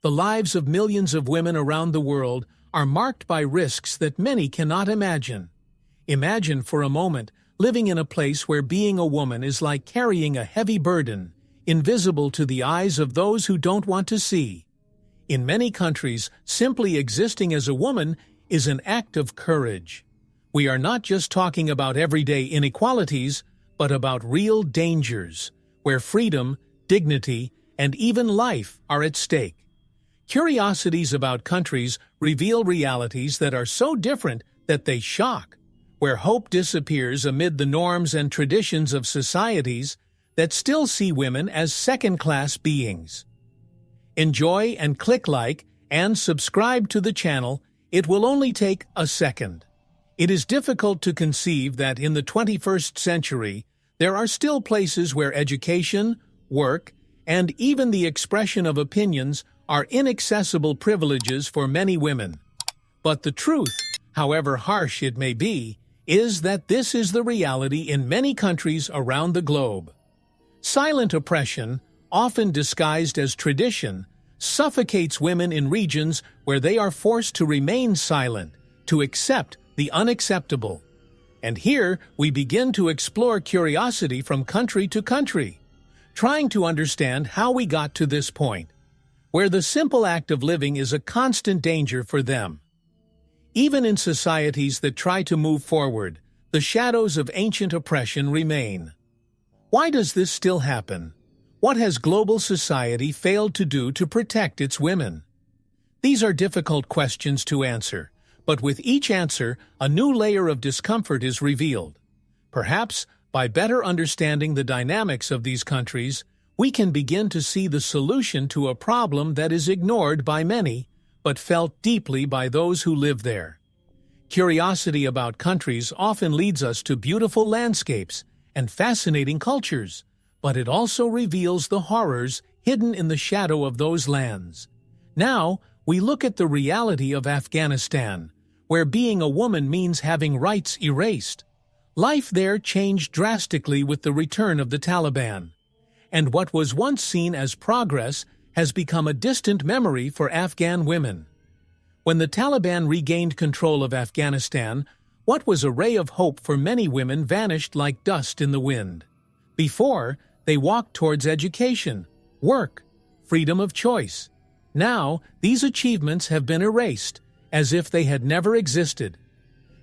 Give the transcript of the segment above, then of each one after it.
The lives of millions of women around the world are marked by risks that many cannot imagine. Imagine for a moment living in a place where being a woman is like carrying a heavy burden, invisible to the eyes of those who don't want to see. In many countries, simply existing as a woman is an act of courage. We are not just talking about everyday inequalities, but about real dangers, where freedom, dignity, and even life are at stake. Curiosities about countries reveal realities that are so different that they shock, where hope disappears amid the norms and traditions of societies that still see women as second-class beings. Enjoy and click like and subscribe to the channel. It will only take a second. It is difficult to conceive that in the 21st century, there are still places where education, work, and even the expression of opinions are inaccessible privileges for many women. But the truth, however harsh it may be, is that this is the reality in many countries around the globe. Silent oppression, often disguised as tradition, suffocates women in regions where they are forced to remain silent, to accept the unacceptable. And here we begin to explore curiosity from country to country, trying to understand how we got to this point, where the simple act of living is a constant danger for them. Even in societies that try to move forward, the shadows of ancient oppression remain. Why does this still happen? What has global society failed to do to protect its women? These are difficult questions to answer, but with each answer, a new layer of discomfort is revealed. Perhaps, by better understanding the dynamics of these countries, we can begin to see the solution to a problem that is ignored by many, but felt deeply by those who live there. Curiosity about countries often leads us to beautiful landscapes and fascinating cultures, but it also reveals the horrors hidden in the shadow of those lands. Now, we look at the reality of Afghanistan, where being a woman means having rights erased. Life there changed drastically with the return of the Taliban, and what was once seen as progress has become a distant memory for Afghan women. When the Taliban regained control of Afghanistan, what was a ray of hope for many women vanished like dust in the wind. Before, they walked towards education, work, freedom of choice. Now, these achievements have been erased, as if they had never existed.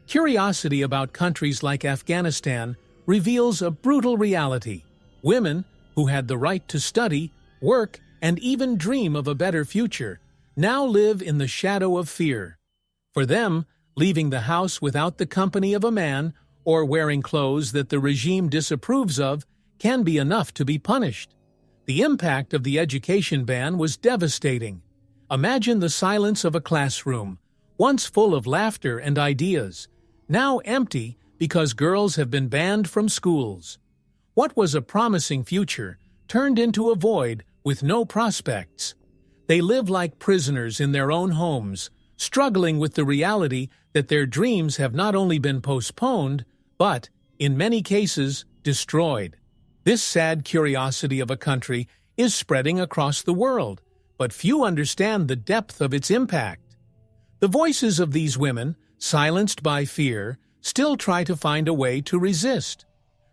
Curiosity about countries like Afghanistan reveals a brutal reality. Women, who had the right to study, work, and even dream of a better future, now live in the shadow of fear. For them, leaving the house without the company of a man or wearing clothes that the regime disapproves of can be enough to be punished. The impact of the education ban was devastating. Imagine the silence of a classroom, once full of laughter and ideas, now empty because girls have been banned from schools. What was a promising future turned into a void with no prospects. They live like prisoners in their own homes, struggling with the reality that their dreams have not only been postponed, but, in many cases, destroyed. This sad curiosity of a country is spreading across the world, but few understand the depth of its impact. The voices of these women, silenced by fear, still try to find a way to resist.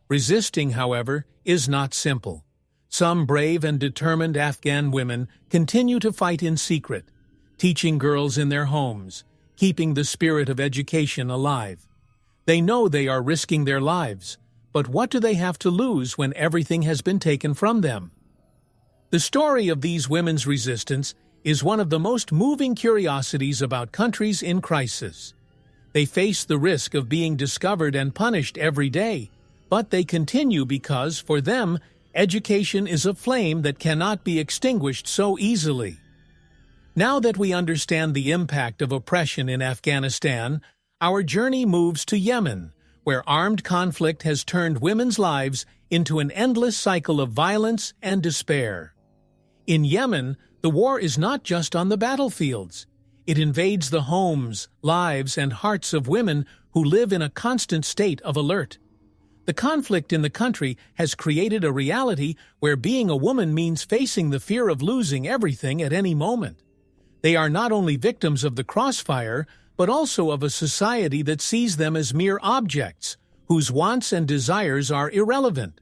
Resisting, however, is not simple. Some brave and determined Afghan women continue to fight in secret, teaching girls in their homes, keeping the spirit of education alive. They know they are risking their lives, but what do they have to lose when everything has been taken from them? The story of these women's resistance is one of the most moving curiosities about countries in crisis. They face the risk of being discovered and punished every day, but they continue because, for them, education is a flame that cannot be extinguished so easily. Now that we understand the impact of oppression in Afghanistan, our journey moves to Yemen, where armed conflict has turned women's lives into an endless cycle of violence and despair. In Yemen, the war is not just on the battlefields. It invades the homes, lives, and hearts of women who live in a constant state of alert. The conflict in the country has created a reality where being a woman means facing the fear of losing everything at any moment. They are not only victims of the crossfire, but also of a society that sees them as mere objects, whose wants and desires are irrelevant.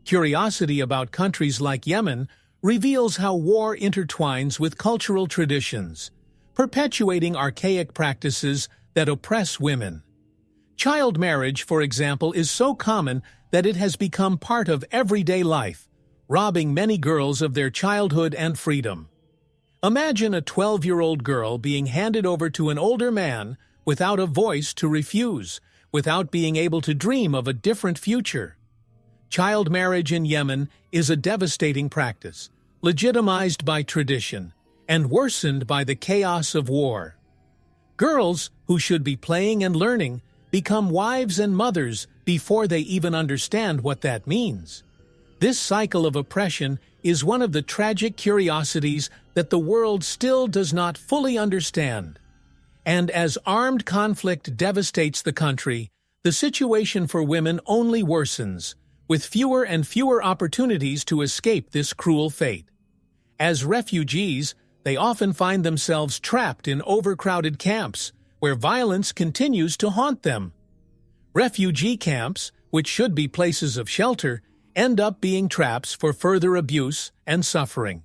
Curiosity about countries like Yemen reveals how war intertwines with cultural traditions, perpetuating archaic practices that oppress women. Child marriage, for example, is so common that it has become part of everyday life, robbing many girls of their childhood and freedom. Imagine a 12-year-old girl being handed over to an older man without a voice to refuse, without being able to dream of a different future. Child marriage in Yemen is a devastating practice, legitimized by tradition and worsened by the chaos of war. Girls, who should be playing and learning, become wives and mothers before they even understand what that means. This cycle of oppression is one of the tragic curiosities that the world still does not fully understand. And as armed conflict devastates the country, the situation for women only worsens, with fewer and fewer opportunities to escape this cruel fate. As refugees, they often find themselves trapped in overcrowded camps, where violence continues to haunt them. Refugee camps, which should be places of shelter, end up being traps for further abuse and suffering.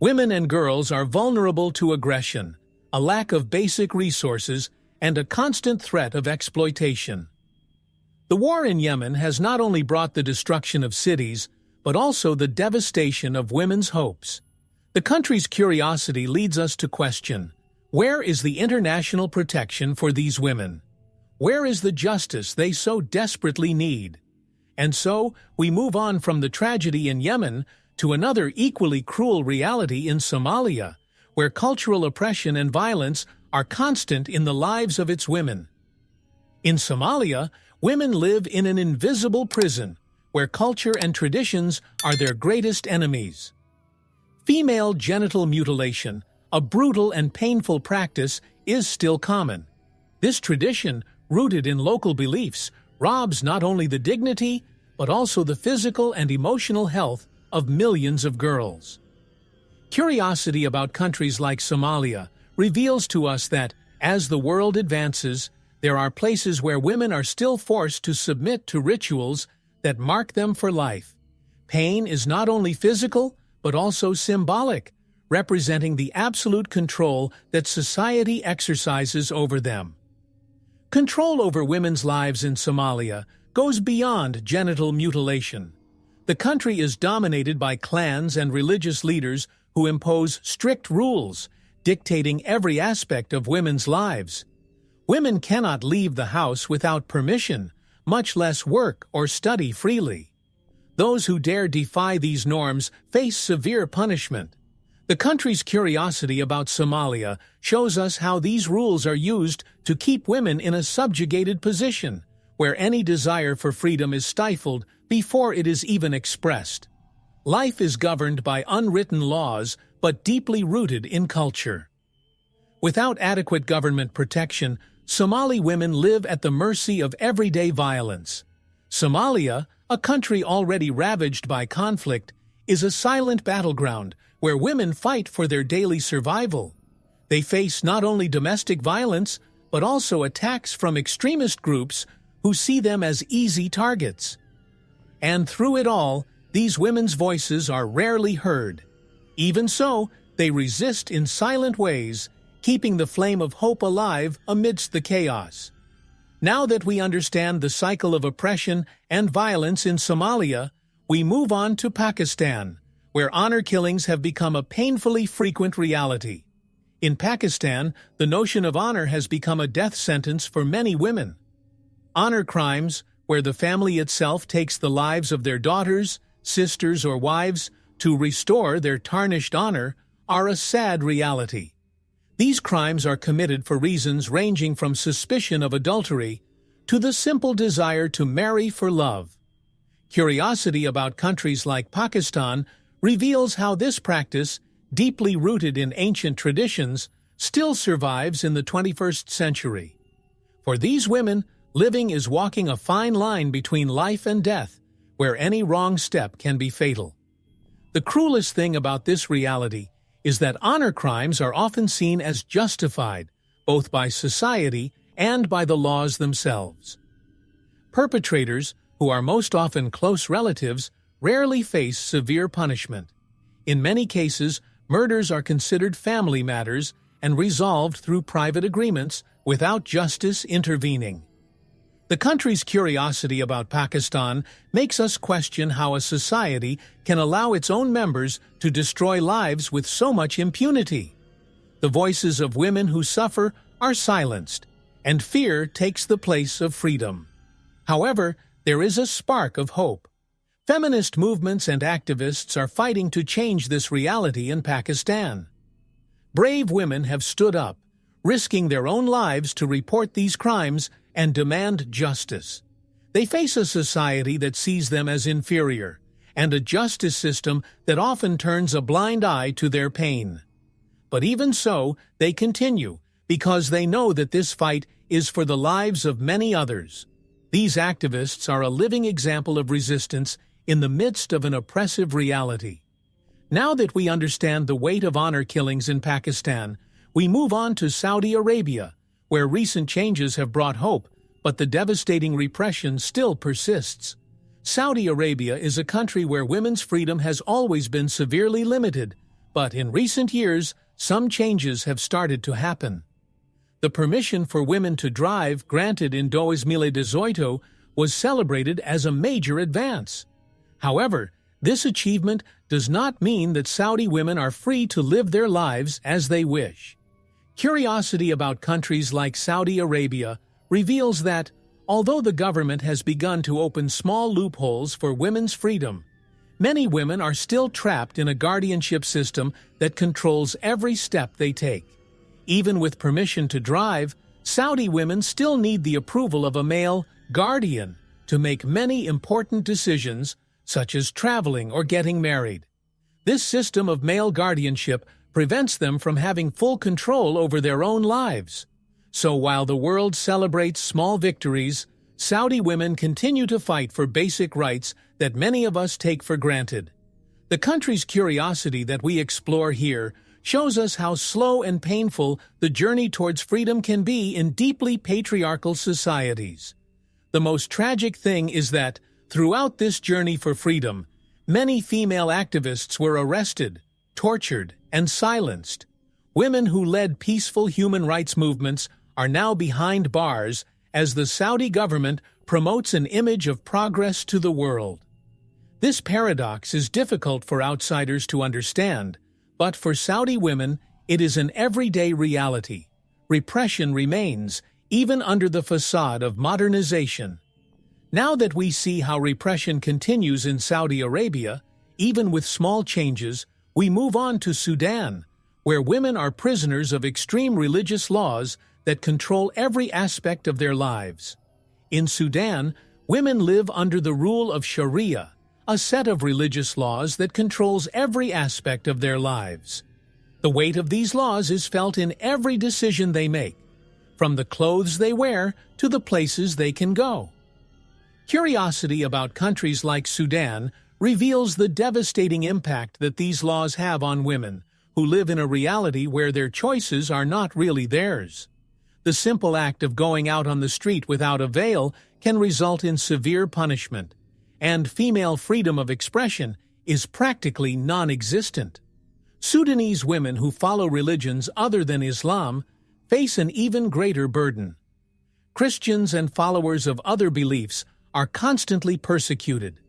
Women and girls are vulnerable to aggression, a lack of basic resources, and a constant threat of exploitation. The war in Yemen has not only brought the destruction of cities, but also the devastation of women's hopes. The country's curiosity leads us to question, where is the international protection for these women? Where is the justice they so desperately need? And so, we move on from the tragedy in Yemen to another equally cruel reality in Somalia, where cultural oppression and violence are constant in the lives of its women. In Somalia, women live in an invisible prison, where culture and traditions are their greatest enemies. Female genital mutilation, a brutal and painful practice, is still common. This tradition, rooted in local beliefs, robs not only the dignity, but also the physical and emotional health of millions of girls. Curiosity about countries like Somalia reveals to us that, as the world advances, there are places where women are still forced to submit to rituals that mark them for life. Pain is not only physical, but also symbolic, representing the absolute control that society exercises over them. Control over women's lives in Somalia goes beyond genital mutilation. The country is dominated by clans and religious leaders who impose strict rules, dictating every aspect of women's lives. Women cannot leave the house without permission, much less work or study freely. Those who dare defy these norms face severe punishment. The country's curiosity about Somalia shows us how these rules are used to keep women in a subjugated position, where any desire for freedom is stifled before it is even expressed. Life is governed by unwritten laws, but deeply rooted in culture. Without adequate government protection, Somali women live at the mercy of everyday violence. Somalia, a country already ravaged by conflict, is a silent battleground where women fight for their daily survival. They face not only domestic violence, but also attacks from extremist groups who see them as easy targets. And through it all, these women's voices are rarely heard. Even so, they resist in silent ways, keeping the flame of hope alive amidst the chaos. Now that we understand the cycle of oppression and violence in Somalia, we move on to Pakistan, where honor killings have become a painfully frequent reality. In Pakistan, the notion of honor has become a death sentence for many women. Honor crimes, where the family itself takes the lives of their daughters, sisters, or wives to restore their tarnished honor, are a sad reality. These crimes are committed for reasons ranging from suspicion of adultery to the simple desire to marry for love. Curiosity about countries like Pakistan reveals how this practice, deeply rooted in ancient traditions, still survives in the 21st century. For these women, living is walking a fine line between life and death, where any wrong step can be fatal. The cruelest thing about this reality is that honor crimes are often seen as justified, both by society and by the laws themselves. Perpetrators, who are most often close relatives, rarely face severe punishment. In many cases, murders are considered family matters and resolved through private agreements without justice intervening. The country's curiosity about Pakistan makes us question how a society can allow its own members to destroy lives with so much impunity. The voices of women who suffer are silenced, and fear takes the place of freedom. However, there is a spark of hope. Feminist movements and activists are fighting to change this reality in Pakistan. Brave women have stood up, risking their own lives to report these crimes and demand justice. They face a society that sees them as inferior, and a justice system that often turns a blind eye to their pain. But even so, they continue, because they know that this fight is for the lives of many others. These activists are a living example of resistance in the midst of an oppressive reality. Now that we understand the weight of honor killings in Pakistan, we move on to Saudi Arabia, where recent changes have brought hope, but the devastating repression still persists. Saudi Arabia is a country where women's freedom has always been severely limited, but in recent years, some changes have started to happen. The permission for women to drive granted in 2018 was celebrated as a major advance. However, this achievement does not mean that Saudi women are free to live their lives as they wish. Curiosity about countries like Saudi Arabia reveals that, although the government has begun to open small loopholes for women's freedom, many women are still trapped in a guardianship system that controls every step they take. Even with permission to drive, Saudi women still need the approval of a male guardian to make many important decisions, such as traveling or getting married. This system of male guardianship prevents them from having full control over their own lives. So while the world celebrates small victories, Saudi women continue to fight for basic rights that many of us take for granted. The country's curiosity that we explore here shows us how slow and painful the journey towards freedom can be in deeply patriarchal societies. The most tragic thing is that, throughout this journey for freedom, many female activists were arrested, tortured, and silenced. Women who led peaceful human rights movements are now behind bars as the Saudi government promotes an image of progress to the world. This paradox is difficult for outsiders to understand, but for Saudi women, it is an everyday reality. Repression remains, even under the facade of modernization. Now that we see how repression continues in Saudi Arabia, even with small changes, we move on to Sudan, where women are prisoners of extreme religious laws that control every aspect of their lives. In Sudan, women live under the rule of Sharia, a set of religious laws that controls every aspect of their lives. The weight of these laws is felt in every decision they make, from the clothes they wear to the places they can go. Curiosity about countries like Sudan reveals the devastating impact that these laws have on women, who live in a reality where their choices are not really theirs. The simple act of going out on the street without a veil can result in severe punishment, and female freedom of expression is practically non-existent. Sudanese women who follow religions other than Islam face an even greater burden. Christians and followers of other beliefs are constantly persecuted,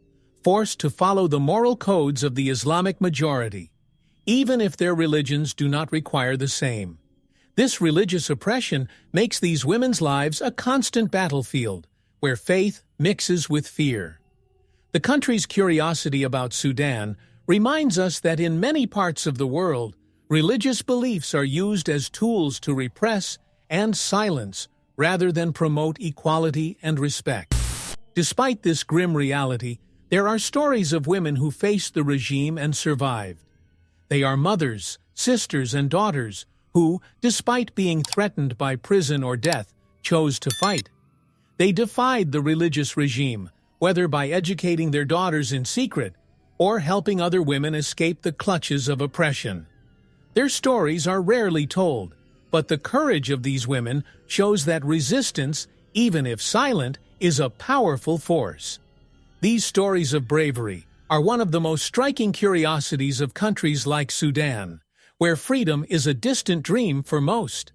forced to follow the moral codes of the Islamic majority, even if their religions do not require the same. This religious oppression makes these women's lives a constant battlefield, where faith mixes with fear. The country's curiosity about Sudan reminds us that in many parts of the world, religious beliefs are used as tools to repress and silence rather than promote equality and respect. Despite this grim reality, there are stories of women who faced the regime and survived. They are mothers, sisters, and daughters who, despite being threatened by prison or death, chose to fight. They defied the religious regime, whether by educating their daughters in secret or helping other women escape the clutches of oppression. Their stories are rarely told, but the courage of these women shows that resistance, even if silent, is a powerful force. These stories of bravery are one of the most striking curiosities of countries like Sudan, where freedom is a distant dream for most.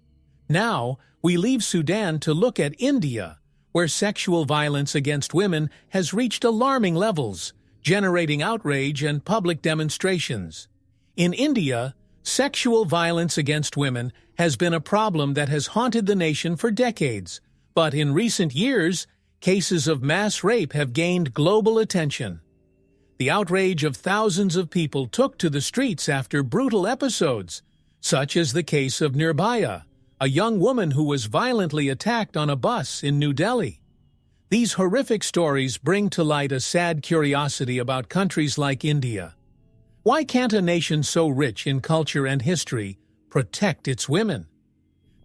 Now, we leave Sudan to look at India, where sexual violence against women has reached alarming levels, generating outrage and public demonstrations. In India, sexual violence against women has been a problem that has haunted the nation for decades, but in recent years, cases of mass rape have gained global attention. The outrage of thousands of people took to the streets after brutal episodes, such as the case of Nirbhaya, a young woman who was violently attacked on a bus in New Delhi. These horrific stories bring to light a sad curiosity about countries like India. Why can't a nation so rich in culture and history protect its women?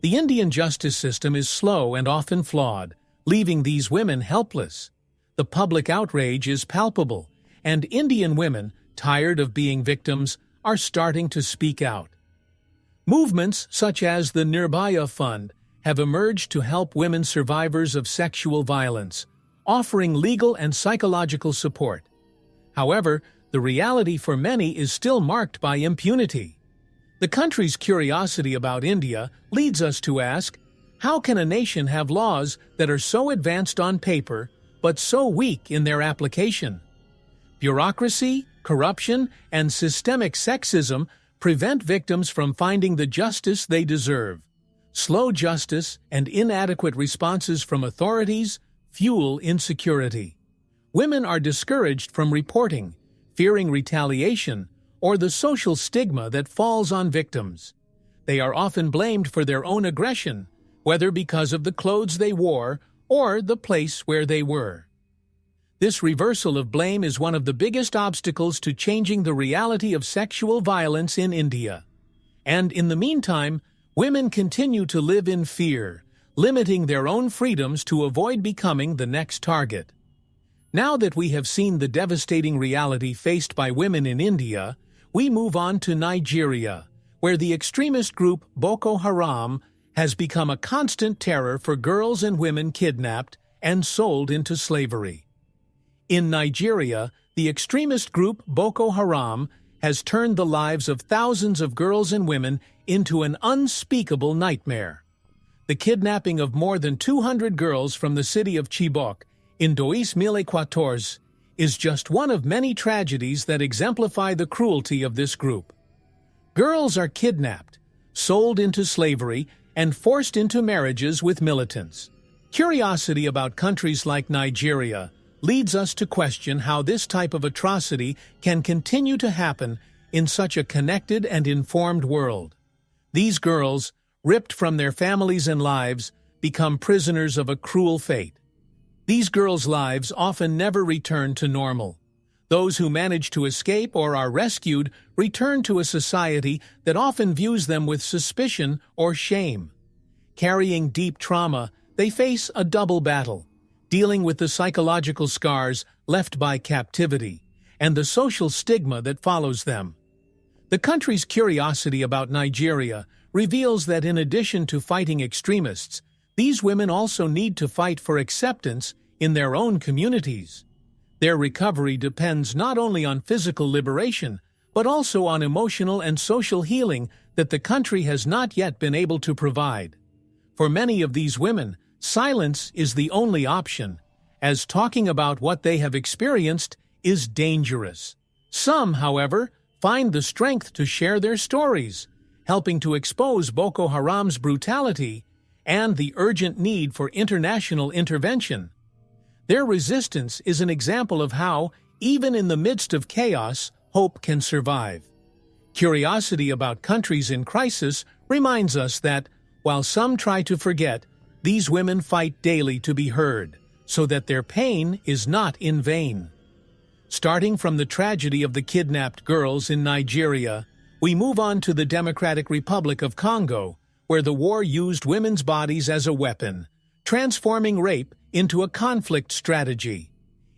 The Indian justice system is slow and often flawed, leaving these women helpless. The public outrage is palpable, and Indian women, tired of being victims, are starting to speak out. Movements such as the Nirbhaya Fund have emerged to help women survivors of sexual violence, offering legal and psychological support. However, the reality for many is still marked by impunity. The country's curiosity about India leads us to ask, how can a nation have laws that are so advanced on paper but so weak in their application? Bureaucracy, corruption, and systemic sexism prevent victims from finding the justice they deserve. Slow justice and inadequate responses from authorities fuel insecurity. Women are discouraged from reporting, fearing retaliation, or the social stigma that falls on victims. They are often blamed for their own aggression, whether because of the clothes they wore or the place where they were. This reversal of blame is one of the biggest obstacles to changing the reality of sexual violence in India. And in the meantime, women continue to live in fear, limiting their own freedoms to avoid becoming the next target. Now that we have seen the devastating reality faced by women in India, we move on to Nigeria, where the extremist group Boko Haram has become a constant terror for girls and women kidnapped and sold into slavery. In Nigeria, the extremist group Boko Haram has turned the lives of thousands of girls and women into an unspeakable nightmare. The kidnapping of more than 200 girls from the city of Chibok in 2014 is just one of many tragedies that exemplify the cruelty of this group. Girls are kidnapped, sold into slavery, and forced into marriages with militants. Curiosity about countries like Nigeria leads us to question how this type of atrocity can continue to happen in such a connected and informed world. These girls, ripped from their families and lives, become prisoners of a cruel fate. These girls' lives often never return to normal. Those who manage to escape or are rescued return to a society that often views them with suspicion or shame. Carrying deep trauma, they face a double battle, dealing with the psychological scars left by captivity and the social stigma that follows them. The country's curiosity about Nigeria reveals that in addition to fighting extremists, these women also need to fight for acceptance in their own communities. Their recovery depends not only on physical liberation, but also on emotional and social healing that the country has not yet been able to provide. For many of these women, silence is the only option, as talking about what they have experienced is dangerous. Some, however, find the strength to share their stories, helping to expose Boko Haram's brutality and the urgent need for international intervention. Their resistance is an example of how, even in the midst of chaos, hope can survive. Curiosity about countries in crisis reminds us that, while some try to forget, these women fight daily to be heard, so that their pain is not in vain. Starting from the tragedy of the kidnapped girls in Nigeria, we move on to the Democratic Republic of Congo, where the war used women's bodies as a weapon, transforming rape into a conflict strategy.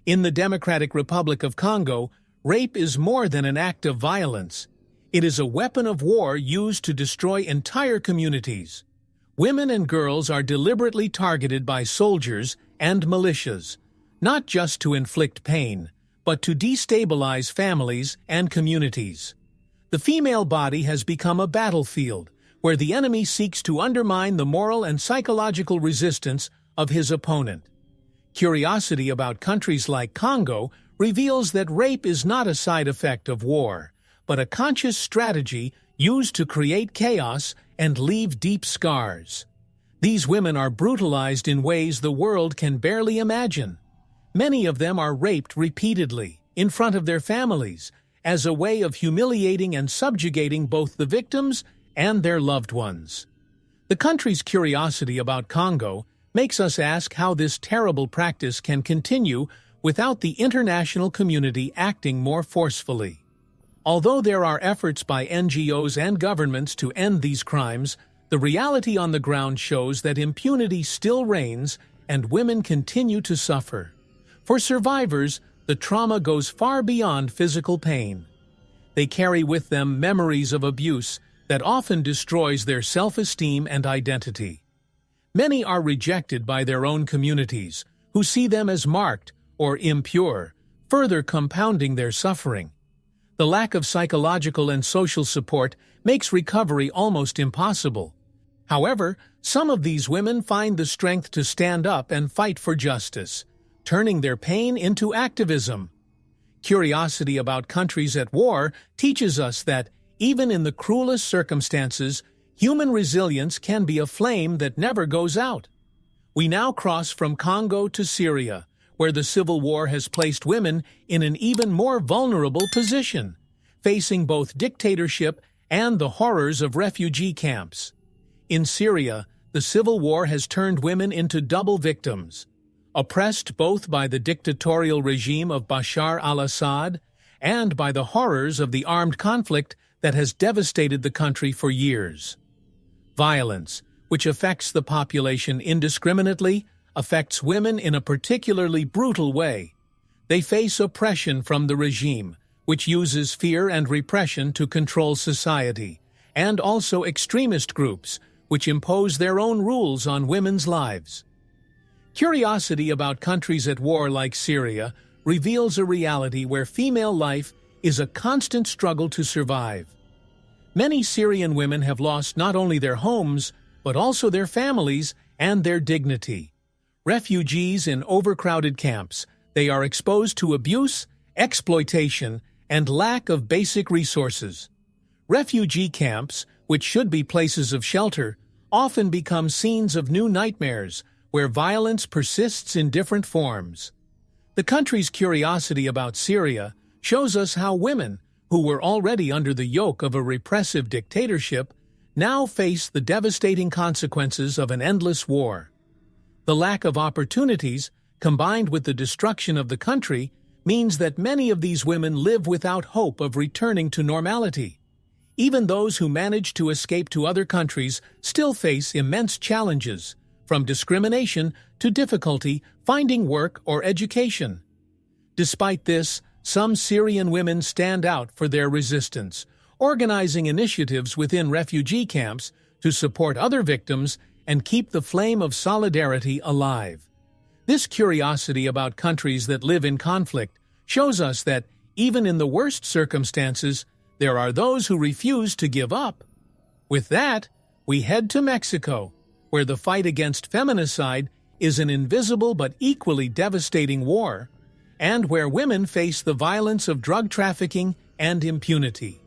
In the Democratic Republic of Congo, rape is more than an act of violence. It is a weapon of war used to destroy entire communities. Women and girls are deliberately targeted by soldiers and militias, not just to inflict pain, but to destabilize families and communities. The female body has become a battlefield, where the enemy seeks to undermine the moral and psychological resistance of his opponent. Curiosity about countries like Congo reveals that rape is not a side effect of war, but a conscious strategy used to create chaos and leave deep scars. These women are brutalized in ways the world can barely imagine. Many of them are raped repeatedly, in front of their families, as a way of humiliating and subjugating both the victims and their loved ones. The country's curiosity about Congo makes us ask how this terrible practice can continue without the international community acting more forcefully. Although there are efforts by NGOs and governments to end these crimes, the reality on the ground shows that impunity still reigns and women continue to suffer. For survivors, the trauma goes far beyond physical pain. They carry with them memories of abuse that often destroys their self-esteem and identity. Many are rejected by their own communities, who see them as marked or impure, further compounding their suffering. The lack of psychological and social support makes recovery almost impossible. However, some of these women find the strength to stand up and fight for justice, turning their pain into activism. Curiosity about countries at war teaches us that, even in the cruelest circumstances, human resilience can be a flame that never goes out. We now cross from Congo to Syria, where the civil war has placed women in an even more vulnerable position, facing both dictatorship and the horrors of refugee camps. In Syria, the civil war has turned women into double victims, oppressed both by the dictatorial regime of Bashar al-Assad and by the horrors of the armed conflict that has devastated the country for years. Violence, which affects the population indiscriminately, affects women in a particularly brutal way. They face oppression from the regime, which uses fear and repression to control society, and also extremist groups, which impose their own rules on women's lives. Curiosity about countries at war like Syria reveals a reality where female life is a constant struggle to survive. Many Syrian women have lost not only their homes, but also their families and their dignity. Refugees in overcrowded camps, they are exposed to abuse, exploitation, and lack of basic resources. Refugee camps, which should be places of shelter, often become scenes of new nightmares, where violence persists in different forms. The country's curiosity about Syria shows us how women, who were already under the yoke of a repressive dictatorship, now face the devastating consequences of an endless war. The lack of opportunities, combined with the destruction of the country, means that many of these women live without hope of returning to normality. Even those who manage to escape to other countries still face immense challenges, from discrimination to difficulty finding work or education. Despite this, some Syrian women stand out for their resistance, organizing initiatives within refugee camps to support other victims and keep the flame of solidarity alive. This curiosity about countries that live in conflict shows us that, even in the worst circumstances, there are those who refuse to give up. With that, we head to Mexico, where the fight against feminicide is an invisible but equally devastating war, and where women face the violence of drug trafficking and impunity.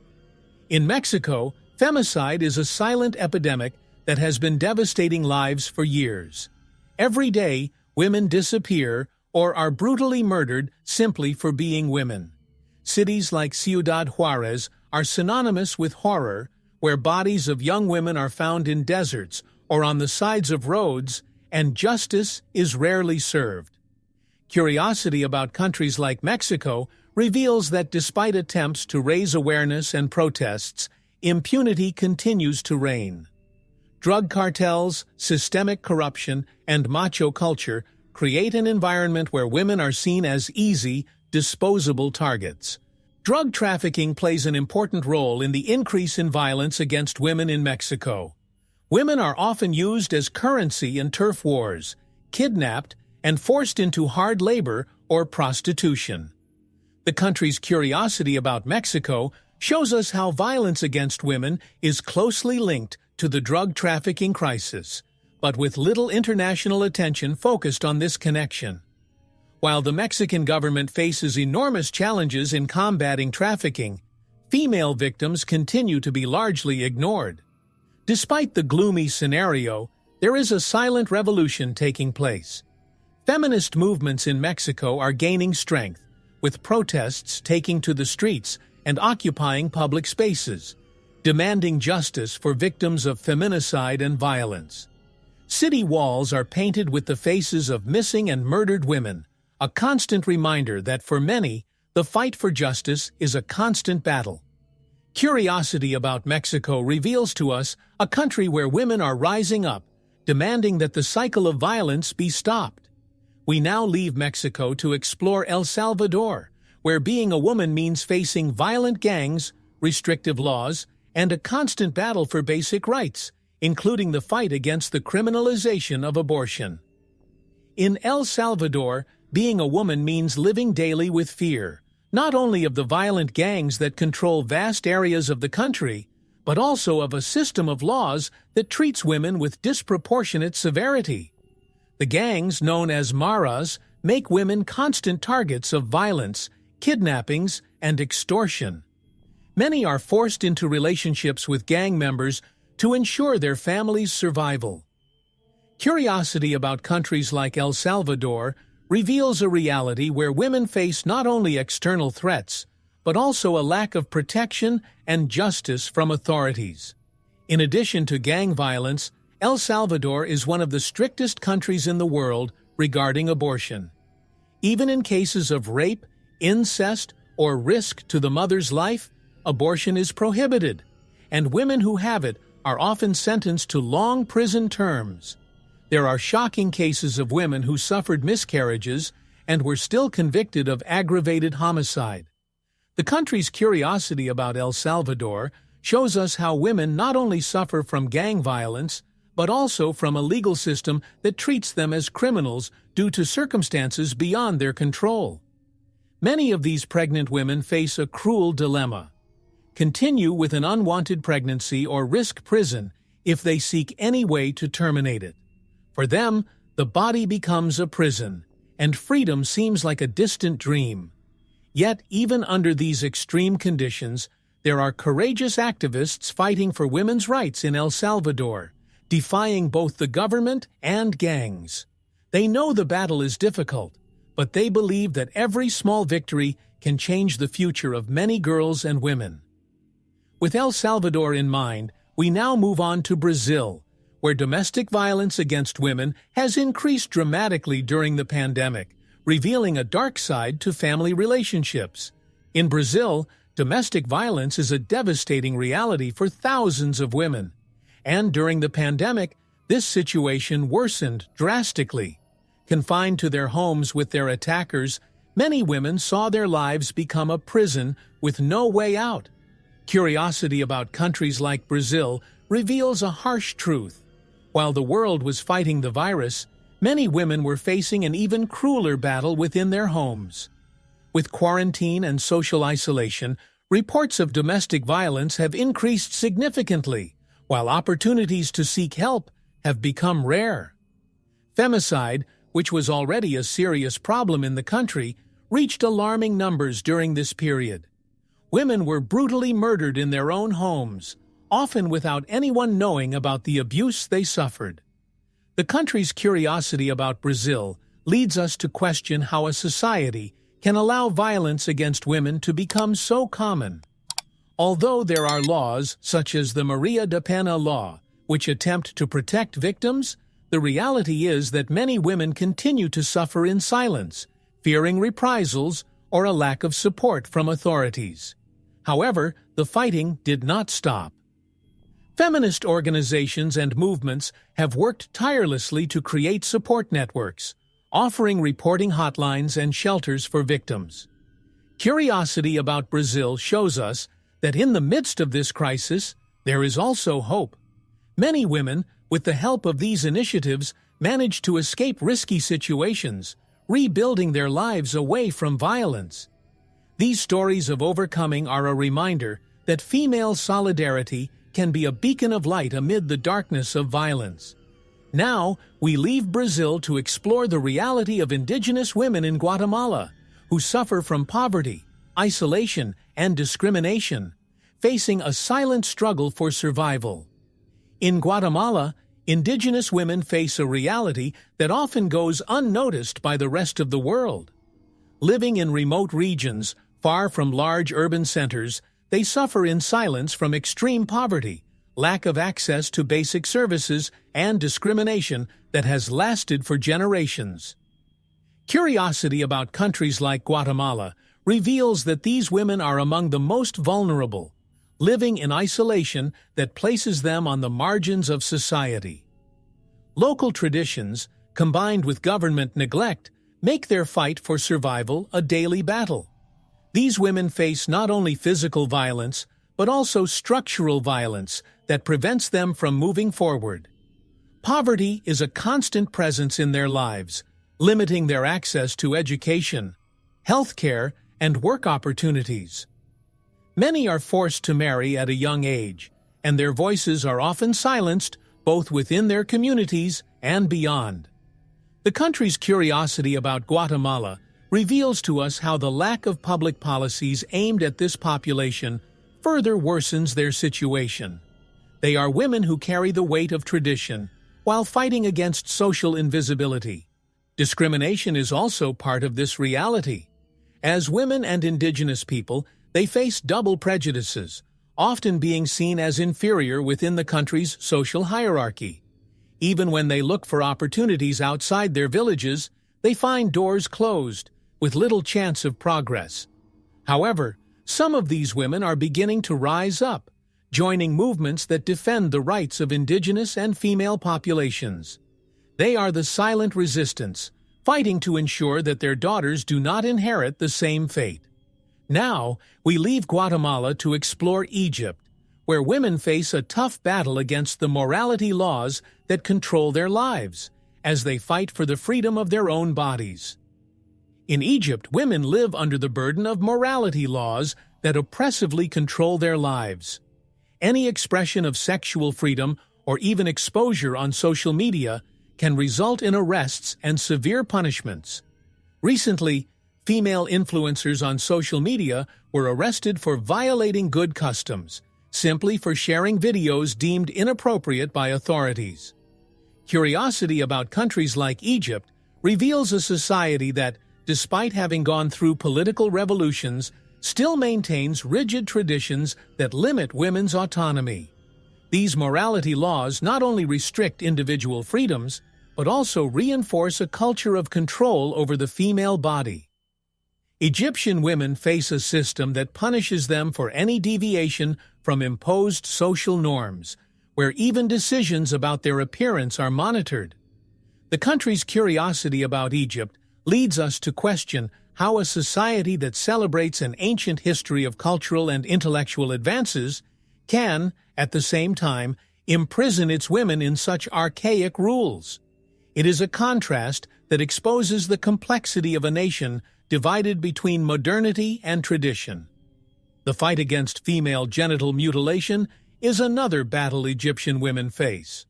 In Mexico, femicide is a silent epidemic that has been devastating lives for years. Every day, women disappear or are brutally murdered simply for being women. Cities like Ciudad Juarez are synonymous with horror, where bodies of young women are found in deserts or on the sides of roads, and justice is rarely served. Curiosity about countries like Mexico reveals that despite attempts to raise awareness and protests, impunity continues to reign. Drug cartels, systemic corruption, and macho culture create an environment where women are seen as easy, disposable targets. Drug trafficking plays an important role in the increase in violence against women in Mexico. Women are often used as currency in turf wars, kidnapped, and forced into hard labor or prostitution. The country's curiosity about Mexico shows us how violence against women is closely linked to the drug trafficking crisis, but with little international attention focused on this connection. While the Mexican government faces enormous challenges in combating trafficking, female victims continue to be largely ignored. Despite the gloomy scenario, there is a silent revolution taking place. Feminist movements in Mexico are gaining strength, with protests taking to the streets and occupying public spaces, demanding justice for victims of feminicide and violence. City walls are painted with the faces of missing and murdered women, a constant reminder that for many, the fight for justice is a constant battle. Curiosity about Mexico reveals to us a country where women are rising up, demanding that the cycle of violence be stopped. We now leave Mexico to explore El Salvador, where being a woman means facing violent gangs, restrictive laws, and a constant battle for basic rights, including the fight against the criminalization of abortion. In El Salvador, being a woman means living daily with fear, not only of the violent gangs that control vast areas of the country, but also of a system of laws that treats women with disproportionate severity. The gangs, known as maras, make women constant targets of violence, kidnappings, and extortion. Many are forced into relationships with gang members to ensure their family's survival. Curiosity about countries like El Salvador reveals a reality where women face not only external threats, but also a lack of protection and justice from authorities. In addition to gang violence, El Salvador is one of the strictest countries in the world regarding abortion. Even in cases of rape, incest, or risk to the mother's life, abortion is prohibited, and women who have it are often sentenced to long prison terms. There are shocking cases of women who suffered miscarriages and were still convicted of aggravated homicide. The country's curiosity about El Salvador shows us how women not only suffer from gang violence, but also from a legal system that treats them as criminals due to circumstances beyond their control. Many of these pregnant women face a cruel dilemma: continue with an unwanted pregnancy or risk prison if they seek any way to terminate it. For them, the body becomes a prison, and freedom seems like a distant dream. Yet, even under these extreme conditions, there are courageous activists fighting for women's rights in El Salvador, defying both the government and gangs. They know the battle is difficult, but they believe that every small victory can change the future of many girls and women. With El Salvador in mind, we now move on to Brazil, where domestic violence against women has increased dramatically during the pandemic, revealing a dark side to family relationships. In Brazil, domestic violence is a devastating reality for thousands of women. And during the pandemic, this situation worsened drastically. Confined to their homes with their attackers, many women saw their lives become a prison with no way out. Curiosity about countries like Brazil reveals a harsh truth. While the world was fighting the virus, many women were facing an even crueler battle within their homes. With quarantine and social isolation, reports of domestic violence have increased significantly, while opportunities to seek help have become rare. Femicide, which was already a serious problem in the country, reached alarming numbers during this period. Women were brutally murdered in their own homes, often without anyone knowing about the abuse they suffered. The country's curiosity about Brazil leads us to question how a society can allow violence against women to become so common. Although there are laws, such as the Maria da Penha law, which attempt to protect victims, the reality is that many women continue to suffer in silence, fearing reprisals or a lack of support from authorities. However, the fighting did not stop. Feminist organizations and movements have worked tirelessly to create support networks, offering reporting hotlines and shelters for victims. Curiosity about Brazil shows us that in the midst of this crisis, there is also hope. Many women, with the help of these initiatives, manage to escape risky situations, rebuilding their lives away from violence. These stories of overcoming are a reminder that female solidarity can be a beacon of light amid the darkness of violence. Now, we leave Brazil to explore the reality of indigenous women in Guatemala, who suffer from poverty, isolation, and discrimination, facing a silent struggle for survival. In Guatemala, indigenous women face a reality that often goes unnoticed by the rest of the world. Living in remote regions, far from large urban centers, they suffer in silence from extreme poverty, lack of access to basic services, and discrimination that has lasted for generations. Curiosity about countries like Guatemala reveals that these women are among the most vulnerable, living in isolation that places them on the margins of society. Local traditions, combined with government neglect, make their fight for survival a daily battle. These women face not only physical violence, but also structural violence that prevents them from moving forward. Poverty is a constant presence in their lives, limiting their access to education, healthcare, and work opportunities. Many are forced to marry at a young age, and their voices are often silenced both within their communities and beyond. The country's curiosity about Guatemala reveals to us how the lack of public policies aimed at this population further worsens their situation. They are women who carry the weight of tradition while fighting against social invisibility. Discrimination is also part of this reality. As women and indigenous people, they face double prejudices, often being seen as inferior within the country's social hierarchy. Even when they look for opportunities outside their villages, they find doors closed, with little chance of progress. However, some of these women are beginning to rise up, joining movements that defend the rights of indigenous and female populations. They are the silent resistance, fighting to ensure that their daughters do not inherit the same fate. Now, we leave Guatemala to explore Egypt, where women face a tough battle against the morality laws that control their lives, as they fight for the freedom of their own bodies. In Egypt, women live under the burden of morality laws that oppressively control their lives. Any expression of sexual freedom or even exposure on social media can result in arrests and severe punishments. Recently, female influencers on social media were arrested for violating good customs, simply for sharing videos deemed inappropriate by authorities. Curiosity about countries like Egypt reveals a society that, despite having gone through political revolutions, still maintains rigid traditions that limit women's autonomy. These morality laws not only restrict individual freedoms, but also reinforce a culture of control over the female body. Egyptian women face a system that punishes them for any deviation from imposed social norms, where even decisions about their appearance are monitored. The country's curiosity about Egypt leads us to question how a society that celebrates an ancient history of cultural and intellectual advances can, at the same time, imprison its women in such archaic rules. It is a contrast that exposes the complexity of a nation divided between modernity and tradition. The fight against female genital mutilation is another battle Egyptian women face.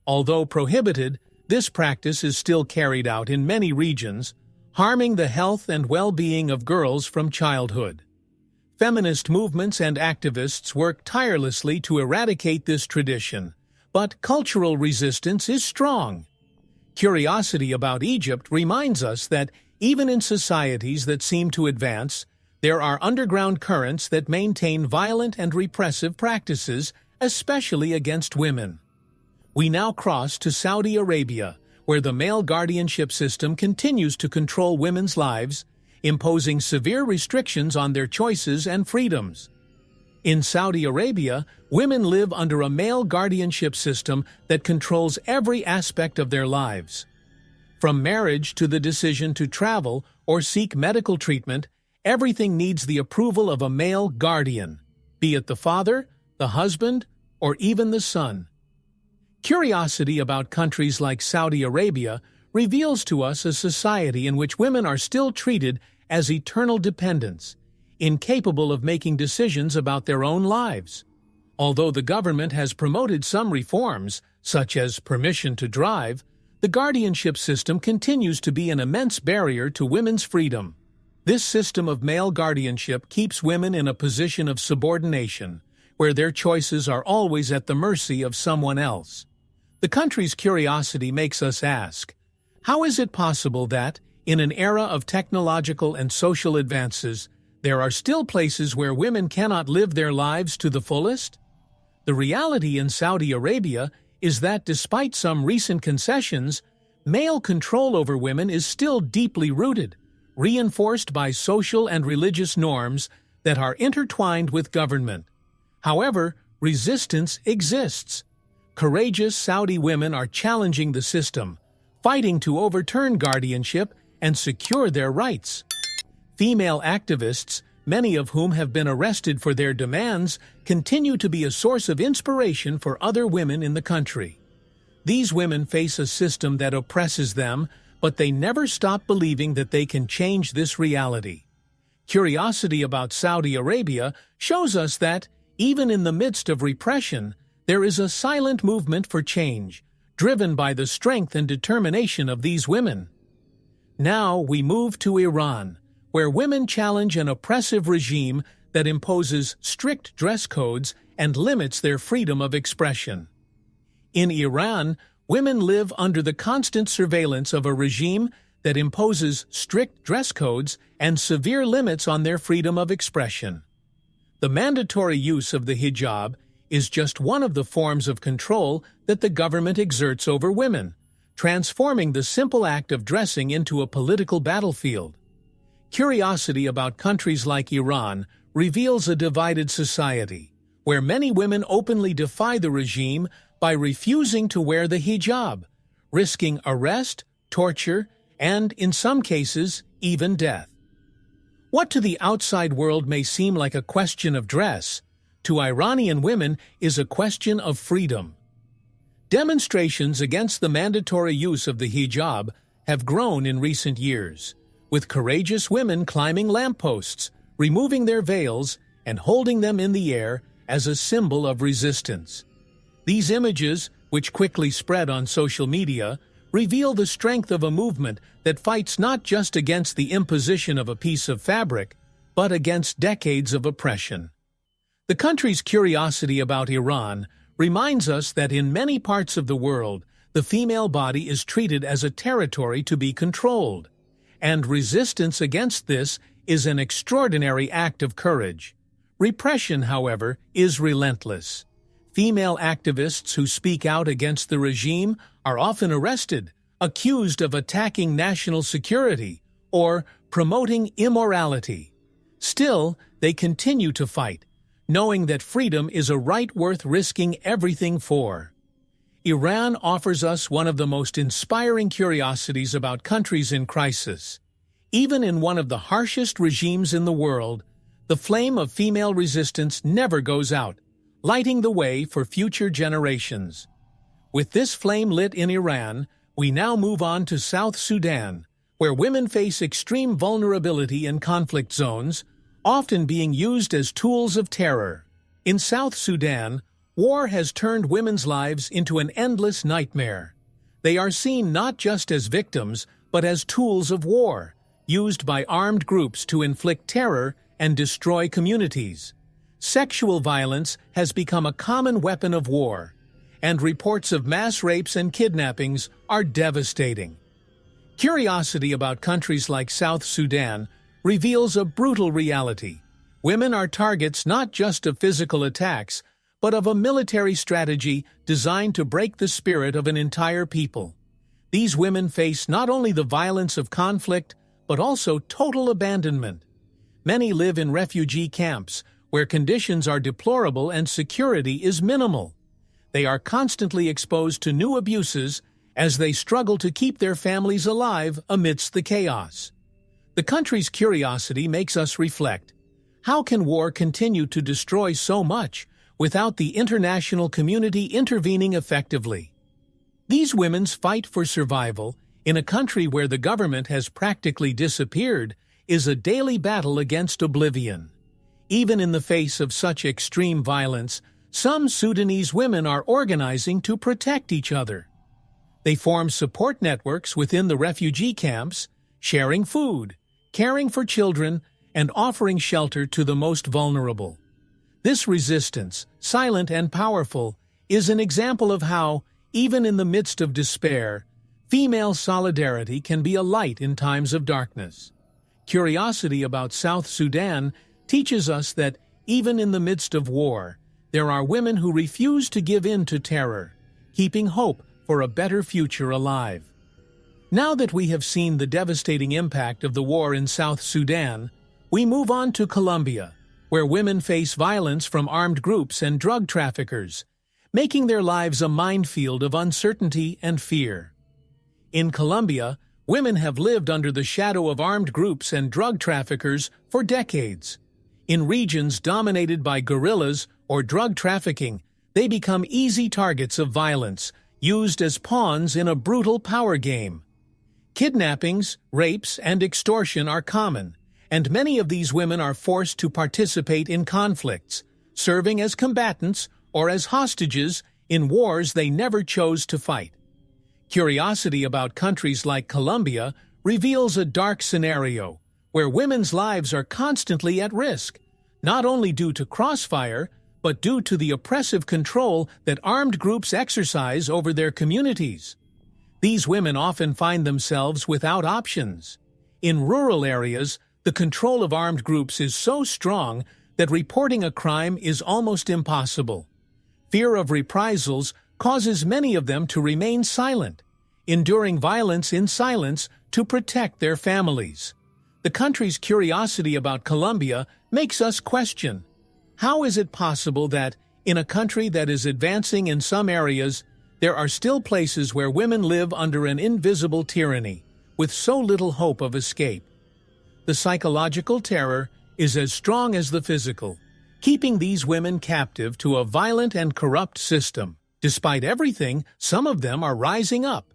Although prohibited, this practice is still carried out in many regions, harming the health and well-being of girls from childhood. Feminist movements and activists work tirelessly to eradicate this tradition, but cultural resistance is strong. Curiosity about Egypt reminds us that even in societies that seem to advance, there are underground currents that maintain violent and repressive practices, especially against women. We now cross to Saudi Arabia, where the male guardianship system continues to control women's lives, imposing severe restrictions on their choices and freedoms. In Saudi Arabia, women live under a male guardianship system that controls every aspect of their lives. From marriage to the decision to travel or seek medical treatment, everything needs the approval of a male guardian, be it the father, the husband, or even the son. Curiosity about countries like Saudi Arabia reveals to us a society in which women are still treated as eternal dependents, incapable of making decisions about their own lives. Although the government has promoted some reforms, such as permission to drive, the guardianship system continues to be an immense barrier to women's freedom. This system of male guardianship keeps women in a position of subordination, where their choices are always at the mercy of someone else. The country's curiosity makes us ask, how is it possible that, in an era of technological and social advances, there are still places where women cannot live their lives to the fullest? The reality in Saudi Arabia is that despite some recent concessions, male control over women is still deeply rooted, reinforced by social and religious norms that are intertwined with government. However, resistance exists. Courageous Saudi women are challenging the system, fighting to overturn guardianship and secure their rights. Female activists, many of whom have been arrested for their demands, continue to be a source of inspiration for other women in the country. These women face a system that oppresses them, but they never stop believing that they can change this reality. Curiosity about Saudi Arabia shows us that, even in the midst of repression, there is a silent movement for change, driven by the strength and determination of these women. Now we move to Iran, where women challenge an oppressive regime that imposes strict dress codes and limits their freedom of expression. In Iran, women live under the constant surveillance of a regime that imposes strict dress codes and severe limits on their freedom of expression. The mandatory use of the hijab is just one of the forms of control that the government exerts over women, transforming the simple act of dressing into a political battlefield. Curiosity about countries like Iran reveals a divided society, where many women openly defy the regime by refusing to wear the hijab, risking arrest, torture, and, in some cases, even death. What to the outside world may seem like a question of dress, to Iranian women is a question of freedom. Demonstrations against the mandatory use of the hijab have grown in recent years, with courageous women climbing lampposts, removing their veils, and holding them in the air as a symbol of resistance. These images, which quickly spread on social media, reveal the strength of a movement that fights not just against the imposition of a piece of fabric, but against decades of oppression. The country's curiosity about Iran reminds us that in many parts of the world, the female body is treated as a territory to be controlled, and resistance against this is an extraordinary act of courage. Repression, however, is relentless. Female activists who speak out against the regime are often arrested, accused of attacking national security or promoting immorality. Still, they continue to fight, knowing that freedom is a right worth risking everything for. Iran offers us one of the most inspiring curiosities about countries in crisis. Even in one of the harshest regimes in the world, the flame of female resistance never goes out, lighting the way for future generations. With this flame lit in Iran, we now move on to South Sudan, where women face extreme vulnerability in conflict zones, often being used as tools of terror. In South Sudan, war has turned women's lives into an endless nightmare. They are seen not just as victims, but as tools of war, used by armed groups to inflict terror and destroy communities. Sexual violence has become a common weapon of war, and reports of mass rapes and kidnappings are devastating. Curiosity about countries like South Sudan reveals a brutal reality. Women are targets not just of physical attacks, but of a military strategy designed to break the spirit of an entire people. These women face not only the violence of conflict, but also total abandonment. Many live in refugee camps, where conditions are deplorable and security is minimal. They are constantly exposed to new abuses as they struggle to keep their families alive amidst the chaos. The country's curiosity makes us reflect. How can war continue to destroy so much without the international community intervening effectively? These women's fight for survival in a country where the government has practically disappeared is a daily battle against oblivion. Even in the face of such extreme violence, some Sudanese women are organizing to protect each other. They form support networks within the refugee camps, sharing food, caring for children, and offering shelter to the most vulnerable. This resistance, silent and powerful, is an example of how, even in the midst of despair, female solidarity can be a light in times of darkness. Curiosity about South Sudan teaches us that, even in the midst of war, there are women who refuse to give in to terror, keeping hope for a better future alive. Now that we have seen the devastating impact of the war in South Sudan, we move on to Colombia, where women face violence from armed groups and drug traffickers, making their lives a minefield of uncertainty and fear. In Colombia, women have lived under the shadow of armed groups and drug traffickers for decades. In regions dominated by guerrillas or drug trafficking, they become easy targets of violence, used as pawns in a brutal power game. Kidnappings, rapes, and extortion are common, and many of these women are forced to participate in conflicts, serving as combatants or as hostages in wars they never chose to fight. Curiosity about countries like Colombia reveals a dark scenario where women's lives are constantly at risk, not only due to crossfire, but due to the oppressive control that armed groups exercise over their communities. These women often find themselves without options. In rural areas, the control of armed groups is so strong that reporting a crime is almost impossible. Fear of reprisals causes many of them to remain silent, enduring violence in silence to protect their families. The country's curiosity about Colombia makes us question, how is it possible that, in a country that is advancing in some areas, there are still places where women live under an invisible tyranny, with so little hope of escape? The psychological terror is as strong as the physical, keeping these women captive to a violent and corrupt system. Despite everything, some of them are rising up.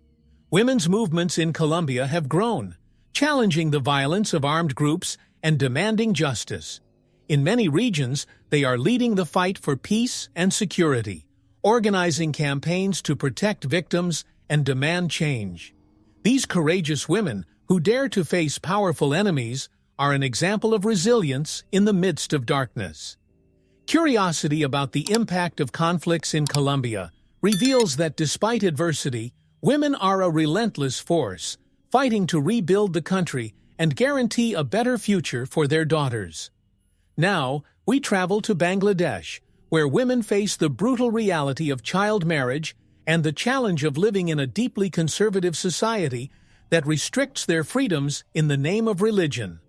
Women's movements in Colombia have grown, challenging the violence of armed groups and demanding justice. In many regions, they are leading the fight for peace and security, organizing campaigns to protect victims and demand change. These courageous women, who dare to face powerful enemies, are an example of resilience in the midst of darkness. Curiosity about the impact of conflicts in Colombia reveals that despite adversity, women are a relentless force, fighting to rebuild the country and guarantee a better future for their daughters. Now, we travel to Bangladesh, where women face the brutal reality of child marriage and the challenge of living in a deeply conservative society that restricts their freedoms in the name of religion.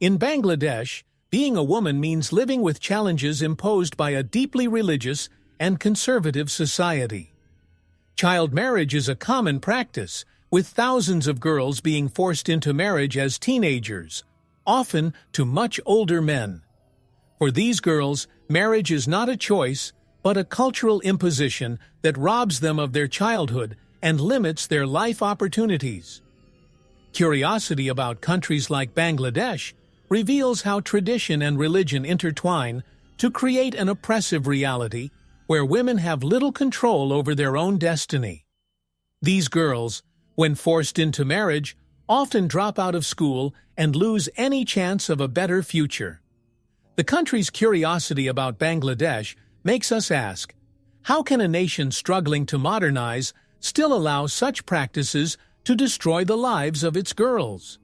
In Bangladesh, being a woman means living with challenges imposed by a deeply religious and conservative society. Child marriage is a common practice, with thousands of girls being forced into marriage as teenagers, often to much older men. For these girls, marriage is not a choice, but a cultural imposition that robs them of their childhood and limits their life opportunities. Curiosity about countries like Bangladesh reveals how tradition and religion intertwine to create an oppressive reality where women have little control over their own destiny. These girls, when forced into marriage, often drop out of school and lose any chance of a better future. The country's curiosity about Bangladesh makes us ask, how can a nation struggling to modernize still allow such practices to destroy the lives of its girls?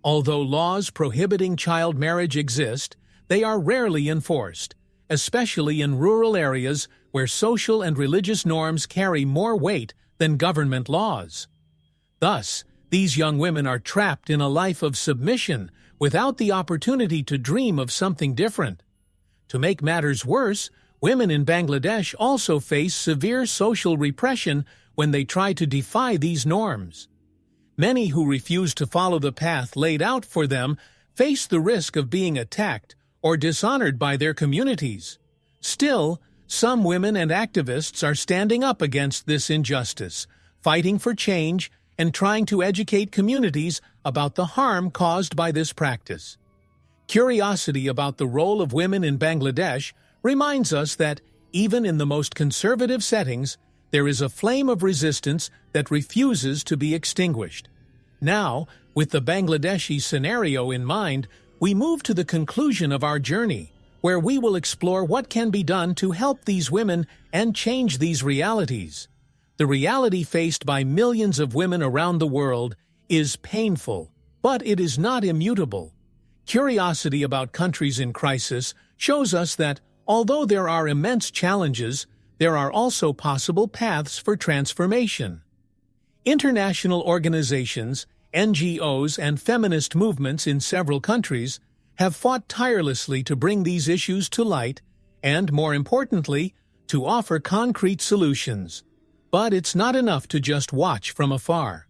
Although laws prohibiting child marriage exist, they are rarely enforced, especially in rural areas where social and religious norms carry more weight than government laws. Thus, these young women are trapped in a life of submission without the opportunity to dream of something different. To make matters worse, women in Bangladesh also face severe social repression when they try to defy these norms. Many who refuse to follow the path laid out for them face the risk of being attacked or dishonored by their communities. Still, some women and activists are standing up against this injustice, fighting for change and trying to educate communities about the harm caused by this practice. Curiosity about the role of women in Bangladesh reminds us that, even in the most conservative settings, there is a flame of resistance that refuses to be extinguished. Now, with the Bangladeshi scenario in mind, we move to the conclusion of our journey, where we will explore what can be done to help these women and change these realities. The reality faced by millions of women around the world is painful, but it is not immutable. Curiosity about countries in crisis shows us that, although there are immense challenges, there are also possible paths for transformation. International organizations, NGOs, and feminist movements in several countries have fought tirelessly to bring these issues to light and, more importantly, to offer concrete solutions. But it's not enough to just watch from afar.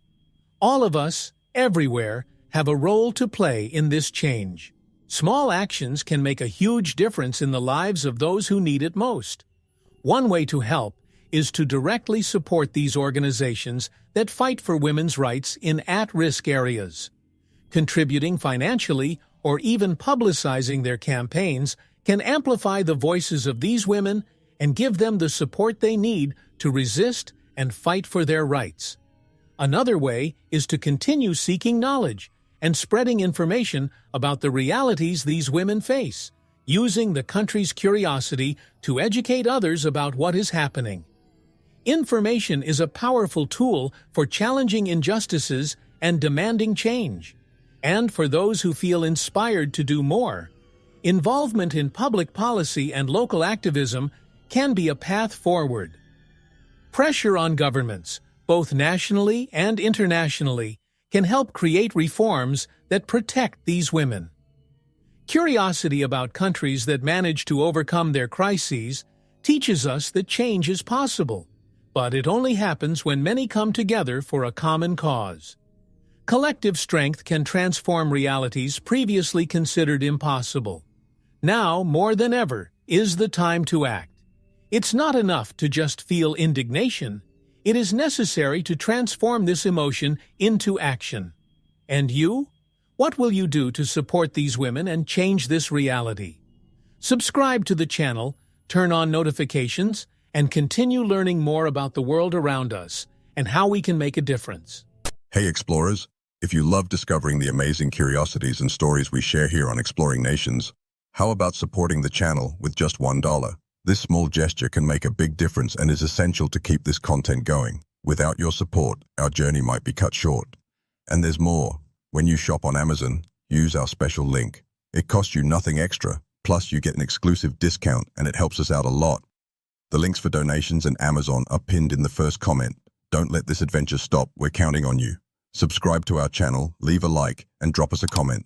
All of us, everywhere, have a role to play in this change. Small actions can make a huge difference in the lives of those who need it most. One way to help is to directly support these organizations that fight for women's rights in at-risk areas. Contributing financially or even publicizing their campaigns can amplify the voices of these women and give them the support they need to resist and fight for their rights. Another way is to continue seeking knowledge and spreading information about the realities these women face, using the country's curiosity to educate others about what is happening. Information is a powerful tool for challenging injustices and demanding change. And for those who feel inspired to do more, involvement in public policy and local activism can be a path forward. Pressure on governments, both nationally and internationally, can help create reforms that protect these women. Curiosity about countries that manage to overcome their crises teaches us that change is possible, but it only happens when many come together for a common cause. Collective strength can transform realities previously considered impossible. Now, more than ever, is the time to act. It's not enough to just feel indignation. It is necessary to transform this emotion into action. And you? What will you do to support these women and change this reality? Subscribe to the channel, turn on notifications, and continue learning more about the world around us and how we can make a difference. Hey explorers, if you love discovering the amazing curiosities and stories we share here on Exploring Nations, how about supporting the channel with just $1? This small gesture can make a big difference and is essential to keep this content going. Without your support, our journey might be cut short. And there's more. When you shop on Amazon, use our special link. It costs you nothing extra, plus you get an exclusive discount and it helps us out a lot. The links for donations and Amazon are pinned in the first comment. Don't let this adventure stop, we're counting on you. Subscribe to our channel, leave a like, and drop us a comment.